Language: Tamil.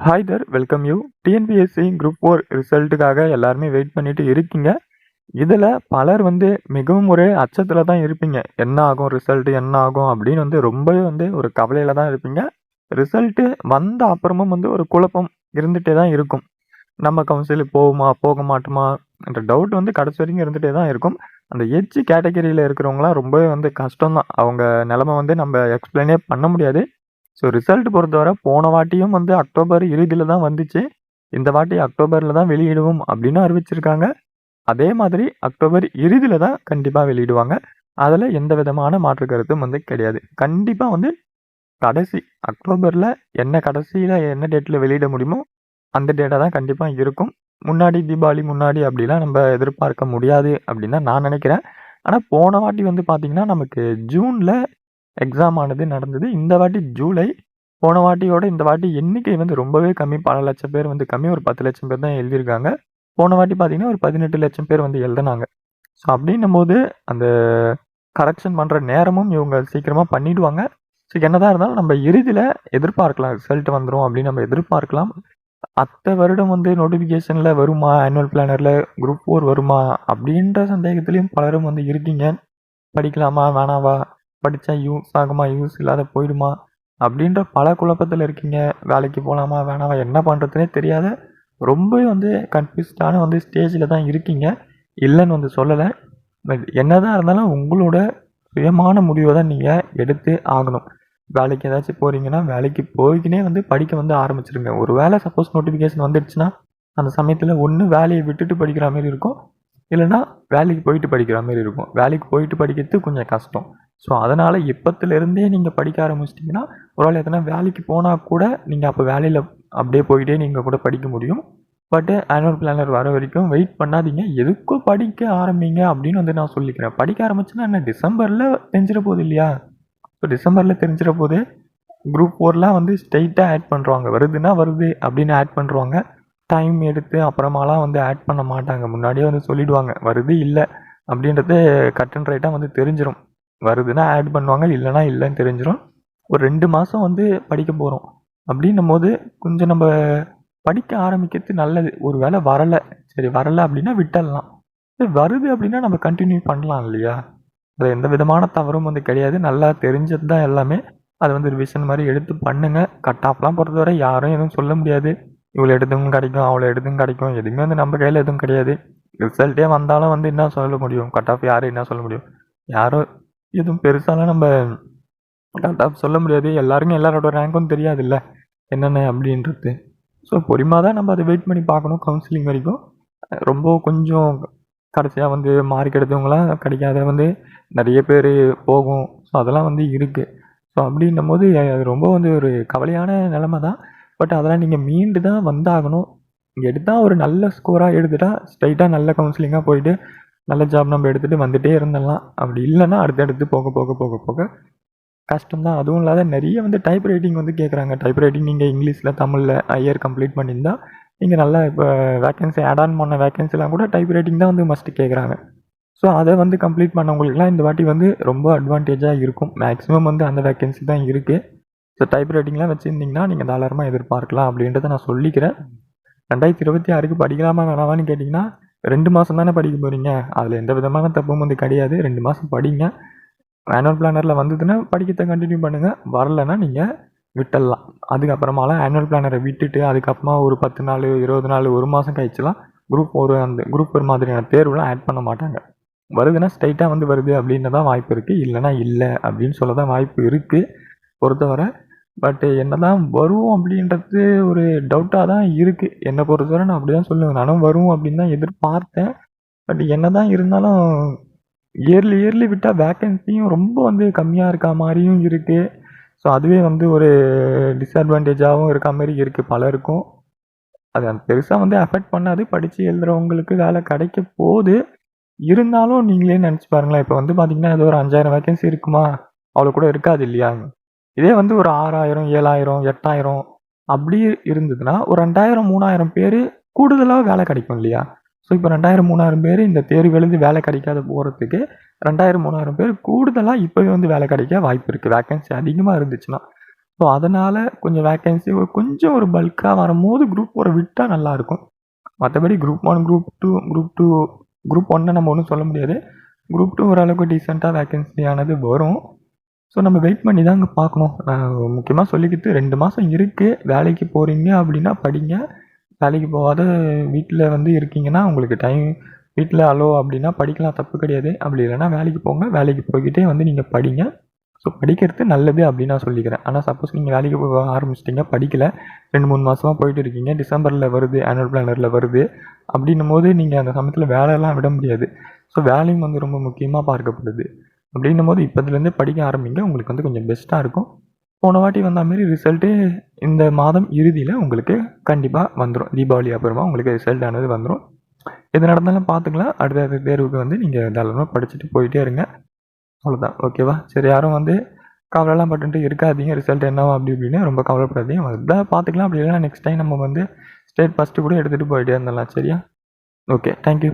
Hi there, welcome you. TNPSC group 4 ரிசல்ட்டுக்காக எல்லாருமே வெயிட் பண்ணிட்டு இருக்கீங்க. இதில் பலர் மிகவும் ஒரு அச்சத்தில் தான் இருப்பீங்க. என்ன ஆகும் ரிசல்ட்டு, என்ன ஆகும் அப்படின்னு ரொம்பவே ஒரு கவலையில் தான் இருப்பீங்க. ரிசல்ட்டு வந்த அப்புறமும் ஒரு குழப்பம் இருந்துகிட்டே தான் இருக்கும். நம்ம கவுன்சிலுக்கு போகுமா போக மாட்டோமா என்ற டவுட் கடைசி வரைக்கும் இருந்துகிட்டே தான் இருக்கும். அந்த எட்ஜ் கேட்டகரியில் இருக்கிறவங்களாம் ரொம்பவே கஷ்டம்தான். அவங்க நிலமை நம்ம எக்ஸ்பிளைனே பண்ண முடியாது. ஸோ ரிசல்ட் பொறுத்தவரை போன வாட்டியும் அக்டோபர் இறுதியில் தான் வந்துச்சு. இந்த வாட்டி அக்டோபரில் தான் வெளியிடுவோம் அப்படின்னு அறிவிச்சிருக்காங்க. அதே மாதிரி அக்டோபர் இறுதியில் தான் கண்டிப்பாக வெளியிடுவாங்க. அதில் எந்த விதமான மாற்று கருத்தும் கிடையாது. கண்டிப்பாக கடைசி அக்டோபரில் கடைசியில் என்ன டேட்டில் வெளியிட முடியுமோ அந்த டேட்டாக தான் கண்டிப்பாக இருக்கும். முன்னாடி தீபாவளி முன்னாடி அப்படிலாம் நம்ம எதிர்பார்க்க முடியாது அப்படின்னு தான் நான் நினைக்கிறேன். ஆனால் போன வாட்டி பார்த்தீங்கன்னா நமக்கு ஜூனில் எக்ஸாம் ஆனது நடந்தது. இந்த வாட்டி ஜூலை. போன வாட்டியோட இந்த வாட்டி எண்ணிக்கை ரொம்பவே கம்மி. பல லட்சம் பேர் கம்மி. ஒரு 10 லட்சம் பேர் தான் எழுதியிருக்காங்க. போன வாட்டி பார்த்தீங்கன்னா ஒரு 18 லட்சம் பேர் எழுதுனாங்க. ஸோ அப்படின்னும் போது அந்த கரெக்ஷன் பண்ணுற நேரமும் இவங்க சீக்கிரமாக பண்ணிவிடுவாங்க. ஸோ என்னதான் இருந்தாலும் நம்ம இறுதியில் எதிர்பார்க்கலாம் ரிசல்ட் வந்துடும் அப்படின்னு நம்ம எதிர்பார்க்கலாம். அடுத்த வருடம் நோட்டிஃபிகேஷனில் வருமா, ஆனுவல் பிளானரில் குரூப் 4 வருமா அப்படின்ற சந்தேகத்துலேயும் பலரும் இருக்கீங்க. படிக்கலாமா வேணாவா, படித்தா யூஸ் ஆகுமா யூஸ் இல்லாத போயிடுமா அப்படின்ற பல குழப்பத்தில் இருக்கீங்க. வேலைக்கு போகலாமா வேணாமா என்ன பண்ணுறதுனே தெரியாத ரொம்பவே கன்ஃபியூஸ்டான ஸ்டேஜில் தான் இருக்கீங்க. இல்லைன்னு சொல்லலை. பட் என்னதான் இருந்தாலும் உங்களோட சுயமான முடிவை தான் நீங்கள் எடுத்து ஆகணும். வேலைக்கு ஏதாச்சும் போகிறீங்கன்னா வேலைக்கு போய்க்கினே படிக்க ஆரம்பிச்சிருங்க. ஒரு வேலை சப்போஸ் நோட்டிஃபிகேஷன் வந்துடுச்சுன்னா அந்த சமயத்தில் ஒன்று வேலையை விட்டுட்டு படிக்கிற மாதிரி இருக்கும், இல்லைன்னா வேலைக்கு போயிட்டு படிக்கிற மாதிரி இருக்கும். வேலைக்கு போயிட்டு படிக்கிறது கொஞ்சம் கஷ்டம். ஸோ அதனால் இப்போத்துலேருந்தே நீங்கள் படிக்க ஆரம்பிச்சிட்டிங்கன்னா ஒரு எதனா வேலைக்கு போனால் கூட நீங்கள் அப்போ வேலையில் அப்படியே போயிட்டே நீங்கள் கூட படிக்க முடியும். பட்டு ஆனுவல் பிளானர் வர வரைக்கும் வெயிட் பண்ணாதீங்க. எதுக்கும் படிக்க ஆரம்பிங்க அப்படின்னு நான் சொல்லிக்கிறேன். படிக்க ஆரம்பிச்சுன்னா என்ன டிசம்பரில் தெரிஞ்சிட போகுது இல்லையா? ஸோ டிசம்பரில் தெரிஞ்சிட போது குரூப் 4லாம் ஸ்ட்ரைட்டாக ஆட் பண்ணுறாங்க. வருதுன்னா வருது அப்படின்னு ஆட் பண்ணுறாங்க. டைம் எடுத்து அப்புறமாலாம் ஆட் பண்ண மாட்டாங்க. முன்னாடியே சொல்லிவிடுவாங்க வருது இல்லை அப்படின்றது கட் அண்ட் ரைட்டாக தெரிஞ்சிடும். வருதுன்னா ஆட் பண்ணுவாங்க, இல்லைனா இல்லைன்னு தெரிஞ்சிடும். ஒரு 2 மாதம் படிக்க போகிறோம் அப்படின்னும் போது கொஞ்சம் நம்ம படிக்க ஆரம்பிக்கிறது நல்லது. ஒரு வேளை வரலை, சரி வரலை அப்படின்னா விட்டுடலாம். வருது அப்படின்னா நம்ம கண்டினியூ பண்ணலாம் இல்லையா? அதில் எந்த விதமான தவறும் கிடையாது. நல்லா தெரிஞ்சது தான் எல்லாமே. அதை ரிவிஷன் மாதிரி எடுத்து பண்ணுங்க. கட் ஆஃப்லாம் பொறுத்தவரை யாரும் எதுவும் சொல்ல முடியாது. இவ்வளோ எடுத்தும் கிடைக்கும், அவ்வளோ எடுத்தும் கிடைக்கும், எதுவுமே நம்ம கையில் எதுவும் கிடையாது. ரிசல்ட்டே வந்தாலும் என்ன சொல்ல முடியும்? கட் ஆஃப் யாரும் என்ன சொல்ல முடியும்? யாரும் எதுவும் பெருசாலாம் நம்ம கட் ஆஃப் சொல்ல முடியாது. எல்லாருக்கும் எல்லாரோட ரேங்க்கும் தெரியாதுல்ல என்னென்ன அப்படின்றது. ஸோ பொறுமையாக தான் நம்ம அதை வெயிட் பண்ணி பார்க்கணும் கவுன்சிலிங் வரைக்கும். ரொம்ப கொஞ்சம் கடைசியாக மார்க் எடுத்தவங்களாம் கிடைக்காத நிறைய பேர் போகும். ஸோ அதெல்லாம் இருக்குது. ஸோ அப்படின்னும் போது அது ரொம்ப ஒரு கவலையான நிலமை தான். பட் அதெல்லாம் நீங்கள் மீண்டு தான் வந்தாகணும். எடுத்தால் ஒரு நல்ல ஸ்கோராக எடுத்துட்டால் ஸ்ட்ரைட்டாக நல்ல கவுன்சிலிங்காக போயிட்டு நல்ல ஜாப் நம்ம எடுத்துகிட்டு வந்துகிட்டே இருந்துடலாம். அப்படி இல்லைன்னா அடுத்தடுத்து போக போக போக போக கஷ்டம்தான். அதுவும் இல்லாத நிறைய டைப் ரைட்டிங் கேட்குறாங்க. டைப் ரைட்டிங் நீங்கள் இங்கிலீஷில் தமிழில் ஐயர் கம்ப்ளீட் பண்ணியிருந்தா நீங்கள் நல்லா இப்போ வேக்கன்சி ஆட் ஆன் பண்ண வேக்கன்சிலாம் கூட டைப் ரைட்டிங் தான் மஸ்ட்டு கேட்குறாங்க. ஸோ அதை கம்ப்ளீட் பண்ணவங்களுக்குலாம் இந்த வாட்டி ரொம்ப அட்வான்டேஜாக இருக்கும். மேக்ஸிமம் அந்த வேக்கன்சி தான் இருக்குது. ஸோ டைப் ரைட்டிங்லாம் வச்சுருந்தீங்கன்னா நீங்கள் தாராளமாக எதிர்பார்க்கலாம் அப்படின்றத நான் சொல்லிக்கிறேன். 2026க்கு படிக்கலாமா வேணாமான்னு கேட்டிங்கன்னா 2 மாதம் தானே படிக்க போகிறீங்க. அதில் எந்த விதமான தப்பும் கிடையாது. 2 மாதம் படிங்க. ஆனுவல் பிளானரில் வந்ததுன்னா படிக்கிறத கண்டினியூ பண்ணுங்கள். வரலைன்னா நீங்கள் விட்டுடலாம். அதுக்கப்புறமாலாம் ஆனுவல் பிளானரை விட்டுட்டு அதுக்கப்புறமா ஒரு 10 நாள் 20 நாள் 1 மாதம் கழிச்சுலாம் குரூப் 1 மாதிரியான தேர்வுலாம் ஆட் பண்ண மாட்டாங்க. வருதுன்னா ஸ்ட்ரைட்டாக வருது அப்படின்னு தான் வாய்ப்பு இருக்குது. இல்லைனா இல்லை அப்படின்னு சொல்ல தான் வாய்ப்பு இருக்குது பொறுத்தவரை. பட் என்ன தான் வரும் அப்படின்றது ஒரு டவுட்டாக தான் இருக்குது. என்னை பொறுத்தவரை நான் அப்படி தான் சொல்லுவேன். நானும் வரும் அப்படின்னு தான் எதிர்பார்த்தேன். பட் என்ன தான் இருந்தாலும் இயர்லி விட்டால் வேக்கன்சியும் ரொம்ப கம்மியாக இருக்கா மாதிரியும் இருக்குது. ஸோ அதுவே ஒரு டிஸ்அட்வான்டேஜாகவும் இருக்க மாதிரி இருக்குது பலருக்கும். அது பெருசாக அஃபெக்ட் பண்ணாது. படித்து எழுதுகிறவங்களுக்கு வேலை கிடைக்க போகுது. இருந்தாலும் நீங்களே நினச்சி பாருங்களேன். இப்போ பார்த்தீங்கன்னா ஏதோ ஒரு 5000 வேக்கன்சி இருக்குமா? அவ்வளோ கூட இருக்காது இல்லையா? இதே ஒரு 6000 7000 8000 அப்படி இருந்ததுன்னா ஒரு 2000 3000 பேர் கூடுதலாக வேலை கிடைக்கும் இல்லையா? ஸோ இப்போ 2000 3000 பேர் இந்த தேர்வு எழுதி வேலை கிடைக்காத போகிறதுக்கு 2000 3000 பேர் கூடுதலாக இப்போவே வேலை கிடைக்க வாய்ப்பு இருக்குது. வேக்கன்சி அதிகமாக இருந்துச்சுன்னா. ஸோ அதனால் கொஞ்சம் வேக்கன்சி கொஞ்சம் ஒரு பல்காக வரும்போது குரூப் 4 விட்டால் நல்லாயிருக்கும். மற்றபடி குரூப் 1 குரூப் 1 நம்ம ஒன்றும் சொல்ல முடியாது. குரூப் 2 ஓரளவுக்கு டீசெண்டாக வேக்கன்சி ஆனது வரும். ஸோ நம்ம வெயிட் பண்ணி தாங்க பார்க்கணும். முக்கியமாக சொல்லிக்கிட்டு 2 மாதம் இருக்குது. வேலைக்கு போகிறீங்க அப்படின்னா படிங்க. வேலைக்கு போகாத வீட்டில் வந்து இருக்கீங்கன்னா உங்களுக்கு வீட்டில் அலோ அப்படின்னா படிக்கலாம், தப்பு கிடையாது. அப்படி இல்லைன்னா வேலைக்கு போங்க. வேலைக்கு போய்கிட்டே வந்து நீங்கள் படிங்க. ஸோ படிக்கிறது நல்லது அப்படின்னு நான் சொல்லிக்கிறேன். ஆனால் சப்போஸ் நீங்கள் வேலைக்கு போக ஆரம்பிச்சிட்டிங்க, படிக்கலை, 2-3 மாதமாக போயிட்டு இருக்கீங்க, டிசம்பரில் வருது, ஆனுவல் பிளானரில் வருது அப்படின்னும் போது நீங்கள் அந்த சமயத்தில் வேலையெல்லாம் விட முடியாது. ஸோ வேலையும் வந்து ரொம்ப முக்கியமாக பார்க்கப்படுது. அப்படின்னும் போது இப்போதுலேருந்தே படிக்க ஆரம்பிங்க. உங்களுக்கு வந்து கொஞ்சம் பெஸ்ட்டாக இருக்கும். போன வாட்டி வந்த மாரி ரிசல்ட்டு இந்த மாதம் இறுதியில் உங்களுக்கு கண்டிப்பாக வந்துடும். தீபாவளி அப்புறமா உங்களுக்கு ரிசல்ட் ஆனது வந்துடும். எது நடந்தாலும் பார்த்துக்கலாம். அடுத்த தேர்வுக்கு வந்து நீங்கள் தாராளமாக படிச்சுட்டு போயிட்டே இருங்க. அவ்வளோதான். ஓகேவா? சரி, யாரும் வந்து கவலைலாம் பட்டுட்டு இருக்காதீங்க. ரிசல்ட் என்னவோ அப்படி இப்படின்னு ரொம்ப கவலைப்படாதீங்க. வந்தால் பார்த்துக்கலாம். அப்படி இல்லைன்னா நெக்ஸ்ட் டைம் நம்ம வந்து ஸ்டேட் ஃபஸ்ட்டு கூட எடுத்துகிட்டு போயிட்டே இருந்துடலாம். சரியா? ஓகே. தேங்க்யூ.